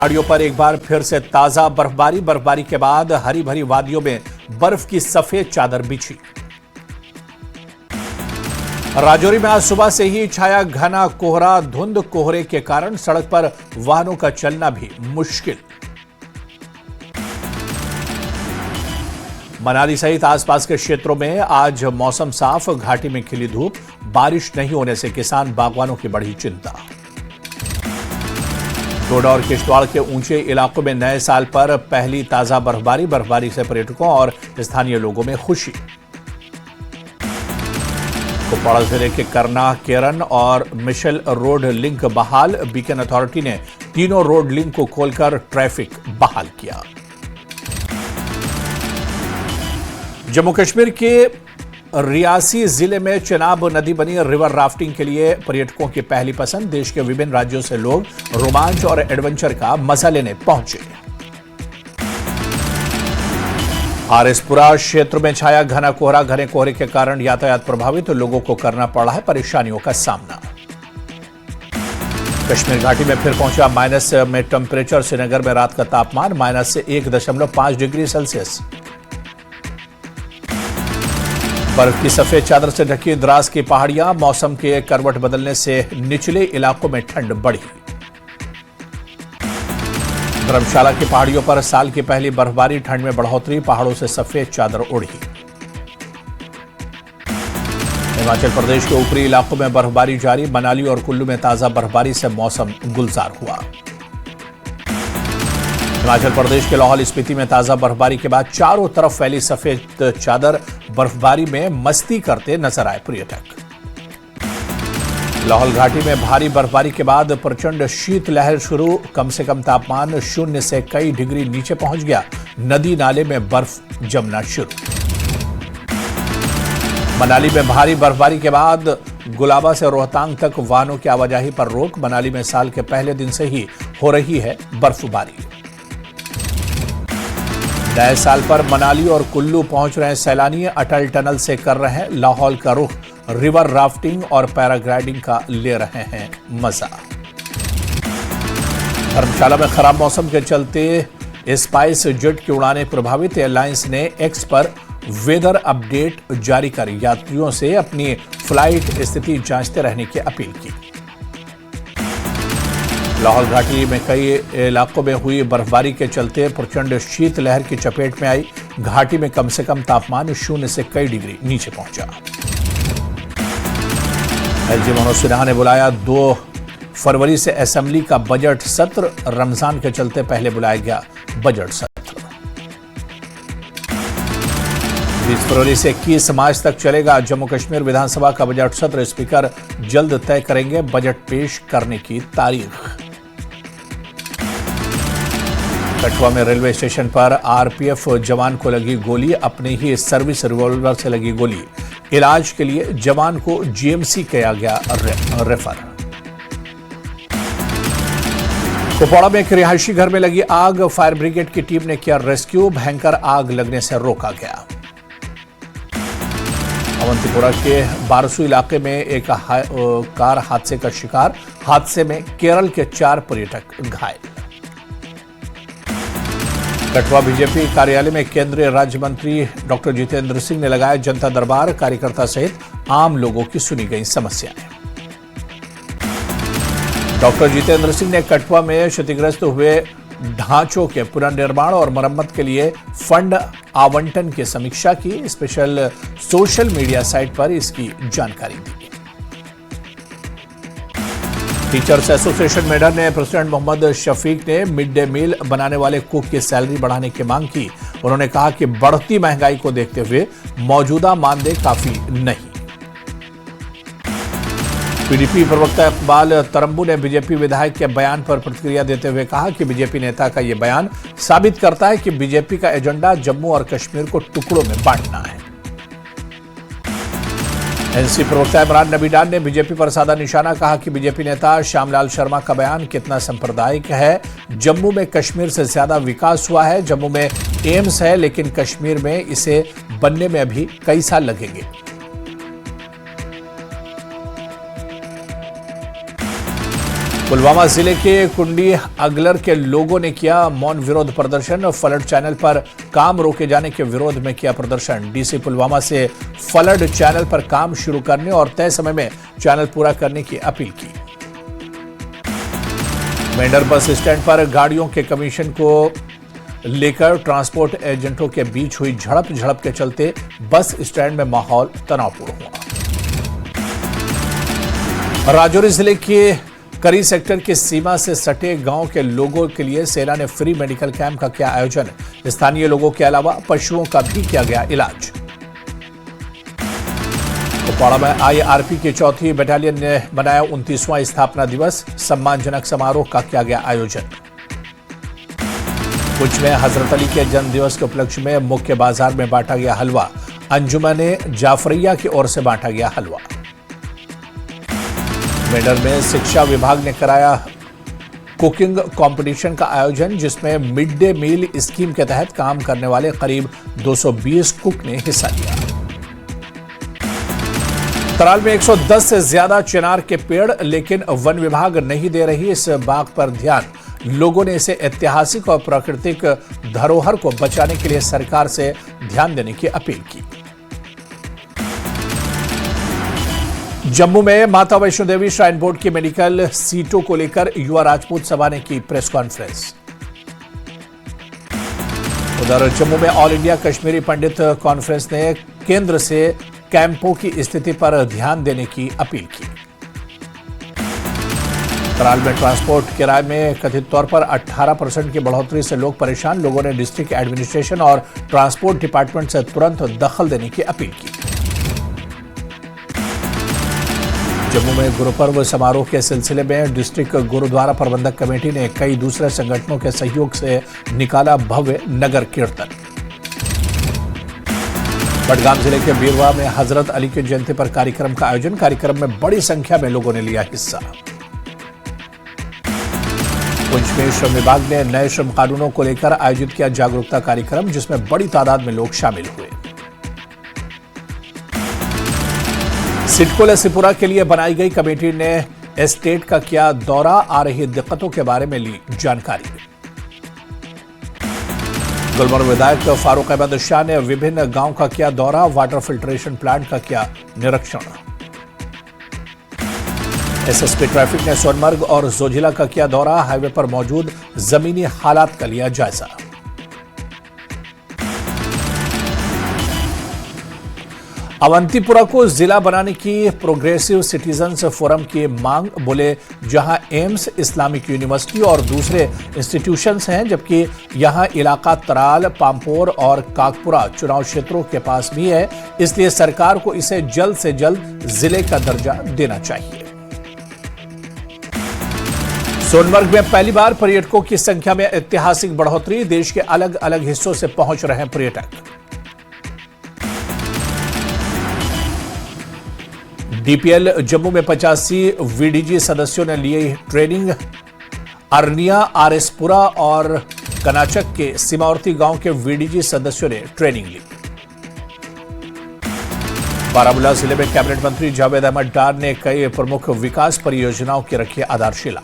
पहाड़ियों पर एक बार फिर से ताजा बर्फबारी के बाद हरी भरी वादियों में बर्फ की सफेद चादर बिछी। राजौरी में आज सुबह से ही छाया घना कोहरा। धुंध कोहरे के कारण सड़क पर वाहनों का चलना भी मुश्किल। मनाली सहित आसपास के क्षेत्रों में आज मौसम साफ, घाटी में खिली धूप। बारिश नहीं होने से किसान बागवानों की बढ़ी चिंता। डोडा और किश्तवाड़ के ऊंचे इलाकों में नए साल पर पहली ताजा बर्फबारी से पर्यटकों और स्थानीय लोगों में खुशी। कुपवाड़ा जिले के करना, केरन और मिशेल रोड लिंक बहाल। बीकन अथॉरिटी ने तीनों रोड लिंक को खोलकर ट्रैफिक बहाल किया। जम्मू कश्मीर के रियासी जिले में चेनाब नदी बनी रिवर राफ्टिंग के लिए पर्यटकों की पहली पसंद। देश के विभिन्न राज्यों से लोग रोमांच और एडवेंचर का मजा लेने पहुंचे। आरएसपुरा क्षेत्र में छाया घना कोहरा। घने कोहरे के कारण यातायात प्रभावित, लोगों को करना पड़ा है परेशानियों का सामना। कश्मीर घाटी में फिर पहुंचा माइनस में टेम्परेचर। श्रीनगर में रात का तापमान -1.5 डिग्री सेल्सियस। बर्फ की सफेद चादर से ढकी द्रास की पहाड़ियां। मौसम के करवट बदलने से निचले इलाकों में ठंड बढ़ी। धर्मशाला की पहाड़ियों पर साल की पहली बर्फबारी। ठंड में बढ़ोतरी, पहाड़ों से सफेद चादर उड़ी। हिमाचल प्रदेश के ऊपरी इलाकों में बर्फबारी जारी। मनाली और कुल्लू में ताजा बर्फबारी से मौसम गुलजार हुआ। हिमाचल प्रदेश के लाहौल स्पीति में ताजा बर्फबारी के बाद चारों तरफ फैली सफेद चादर। बर्फबारी में मस्ती करते नजर आए पर्यटक। लाहौल घाटी में भारी बर्फबारी के बाद प्रचंड शीतलहर शुरू। कम से कम तापमान 0 से कई डिग्री नीचे पहुंच गया। नदी नाले में बर्फ जमना शुरू। मनाली में भारी बर्फबारी के बाद गुलाबा से रोहतांग तक वाहनों की आवाजाही पर रोक। मनाली में साल के पहले दिन से ही हो रही है बर्फबारी। नए साल पर मनाली और कुल्लू पहुंच रहे सैलानी अटल टनल से कर रहे हैं लाहौल का रुख। रिवर राफ्टिंग और पैराग्लाइडिंग का ले रहे हैं मजा। धर्मशाला में खराब मौसम के चलते स्पाइस जेट की उड़ानें प्रभावित। एयरलाइंस ने एक्स पर वेदर अपडेट जारी कर यात्रियों से अपनी फ्लाइट स्थिति जांचते रहने की अपील की। लाहौल घाटी में कई इलाकों में हुई बर्फबारी के चलते प्रचंड शीतलहर की चपेट में आई। घाटी में कम से कम तापमान 0 से कई डिग्री नीचे पहुंचा। एलजी मनोज सिन्हा ने बुलाया 2 फरवरी से असेंबली का बजट सत्र। रमजान के चलते पहले बुलाया गया बजट सत्र। 20 फरवरी से 21 मार्च तक चलेगा जम्मू कश्मीर विधानसभा का बजट सत्र। स्पीकर जल्द तय करेंगे बजट पेश करने की तारीख। कठुआ में रेलवे स्टेशन पर आरपीएफ जवान को लगी गोली। अपने ही सर्विस रिवॉल्वर से लगी गोली। इलाज के लिए जवान को जीएमसी किया गया रेफर। कुपवाड़ा में एक रिहायशी घर में लगी आग। फायर ब्रिगेड की टीम ने किया रेस्क्यू। भयंकर आग लगने से रोका गया। अवंतीपुरा के बारसू इलाके में एक कार हादसे का शिकार। हादसे में केरल के 4 पर्यटक घायल। कठुआ बीजेपी कार्यालय में केंद्रीय राज्य मंत्री डॉक्टर जितेंद्र सिंह ने लगाया जनता दरबार। कार्यकर्ता सहित आम लोगों की सुनी गई समस्याएं। डॉक्टर जितेंद्र सिंह ने कठुआ में क्षतिग्रस्त हुए ढांचों के पुनर्निर्माण और मरम्मत के लिए फंड आवंटन की समीक्षा की। स्पेशल सोशल मीडिया साइट पर इसकी जानकारी दी। टीचर्स एसोसिएशन मेडर ने प्रेसिडेंट मोहम्मद शफीक ने मिड डे मील बनाने वाले कुक की सैलरी बढ़ाने की मांग की। उन्होंने कहा कि बढ़ती महंगाई को देखते हुए मौजूदा मानदेय काफी नहीं। पीडीपी प्रवक्ता इकबाल तरम्बू ने बीजेपी विधायक के बयान पर प्रतिक्रिया देते हुए कहा कि बीजेपी नेता का यह बयान साबित करता है कि बीजेपी का एजेंडा जम्मू और कश्मीर को टुकड़ों में बांटना है। एनसी प्रवक्ता इमरान नबी डान ने बीजेपी पर साधा निशाना। कहा कि बीजेपी नेता श्यामलाल शर्मा का बयान कितना सांप्रदायिक है। जम्मू में कश्मीर से ज्यादा विकास हुआ है। जम्मू में एम्स है, लेकिन कश्मीर में इसे बनने में अभी कई साल लगेंगे। पुलवामा जिले के कुंडी अगलर के लोगों ने किया मौन विरोध प्रदर्शन। फ्लड चैनल पर काम रोके जाने के विरोध में किया प्रदर्शन। डीसी पुलवामा से फ्लड चैनल पर काम शुरू करने और तय समय में चैनल पूरा करने की अपील की। मेंढर बस स्टैंड पर गाड़ियों के कमीशन को लेकर ट्रांसपोर्ट एजेंटों के बीच हुई झड़प के चलते बस स्टैंड में माहौल तनावपूर्ण हुआ। राजौरी जिले के करी सेक्टर की सीमा से सटे गांव के लोगों के लिए सेना ने फ्री मेडिकल कैंप का किया आयोजन। स्थानीय लोगों के अलावा पशुओं का भी किया गया इलाज। कुपवाड़ा में आईआरपी की 4वीं बटालियन ने मनाया 29वां स्थापना दिवस। सम्मानजनक समारोह का किया गया आयोजन। पुंछ में हजरत अली के जन्म दिवस के उपलक्ष्य में मुख्य बाजार में बांटा गया हलवा। अंजुमन जाफरिया की ओर से बांटा गया हलवा। मेंढर में शिक्षा विभाग ने कराया कुकिंग कंपटीशन का आयोजन, जिसमें मिड डे मील स्कीम के तहत काम करने वाले करीब 220 कुक ने हिस्सा लिया। तराल में 110 से ज्यादा चिनार के पेड़, लेकिन वन विभाग नहीं दे रही इस बाग पर ध्यान। लोगों ने इसे ऐतिहासिक और प्राकृतिक धरोहर को बचाने के लिए सरकार से ध्यान देने की अपील की। जम्मू में माता वैष्णो देवी श्राइन बोर्ड की मेडिकल सीटों को लेकर युवा राजपूत सभा ने की प्रेस कॉन्फ्रेंस। उधर जम्मू में ऑल इंडिया कश्मीरी पंडित कॉन्फ्रेंस ने केंद्र से कैंपों की स्थिति पर ध्यान देने की अपील की। तराल में ट्रांसपोर्ट किराए में कथित तौर पर 18% की बढ़ोतरी से लोग परेशान। लोगों ने डिस्ट्रिक्ट एडमिनिस्ट्रेशन और ट्रांसपोर्ट डिपार्टमेंट से तुरंत दखल देने की अपील की। जम्मू में गुरुपर्व समारोह के सिलसिले में डिस्ट्रिक्ट गुरुद्वारा प्रबंधक कमेटी ने कई दूसरे संगठनों के सहयोग से निकाला भव्य नगर कीर्तन। बडगाम जिले के बीरवा में हजरत अली की जयंती पर कार्यक्रम का आयोजन। कार्यक्रम में बड़ी संख्या में लोगों ने लिया हिस्सा। पुंछ में श्रम विभाग ने नए श्रम कानूनों को लेकर आयोजित किया जागरूकता कार्यक्रम, जिसमें बड़ी तादाद में लोग शामिल हुए। सिडको लसीपुरा के लिए बनाई गई कमेटी ने एस्टेट का किया दौरा। आ रही दिक्कतों के बारे में ली जानकारी। गुलमर्ग विधायक फारूक अहमद शाह ने विभिन्न गांव का किया दौरा। वाटर फिल्ट्रेशन प्लांट का किया निरीक्षण। एसएसपी ट्रैफिक ने सोनमर्ग और जोजिला का किया दौरा। हाईवे पर मौजूद जमीनी हालात का लिया जायजा। अवंतीपुरा को जिला बनाने की प्रोग्रेसिव सिटीजन्स फोरम की मांग। बोले जहां एम्स, इस्लामिक यूनिवर्सिटी और दूसरे इंस्टीट्यूशंस हैं, जबकि यहां इलाका तराल, पामपोर और काकपुरा चुनाव क्षेत्रों के पास भी है, इसलिए सरकार को इसे जल्द से जल्द जिले का दर्जा देना चाहिए। सोनमर्ग में पहली बार पर्यटकों की संख्या में ऐतिहासिक बढ़ोतरी। देश के अलग अलग हिस्सों से पहुंच रहे हैं पर्यटक। डीपीएल जम्मू में 85 वीडीजी सदस्यों ने लिए ट्रेनिंग। अरनिया, आरएसपुरा और कनाचक के सीमावर्ती गांव के वीडीजी सदस्यों ने ट्रेनिंग ली। बारामूला जिले में कैबिनेट मंत्री जावेद अहमद डार ने कई प्रमुख विकास परियोजनाओं की रखी आधारशिला।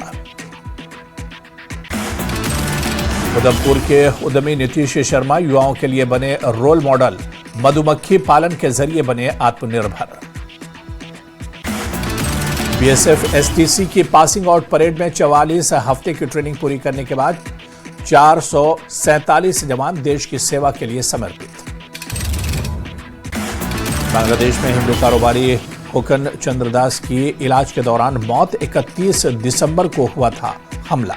उधमपुर के उद्यमी नीतीश शर्मा युवाओं के लिए बने रोल मॉडल। मधुमक्खी पालन के जरिए बने आत्मनिर्भर। बीएसएफ एसटीसी की पासिंग आउट परेड में 44 हफ्ते की ट्रेनिंग पूरी करने के बाद 447 जवान देश की सेवा के लिए समर्पित। बांग्लादेश में हिंदू कारोबारी हुकन चंद्रदास की इलाज के दौरान मौत। 31 दिसंबर को हुआ था हमला।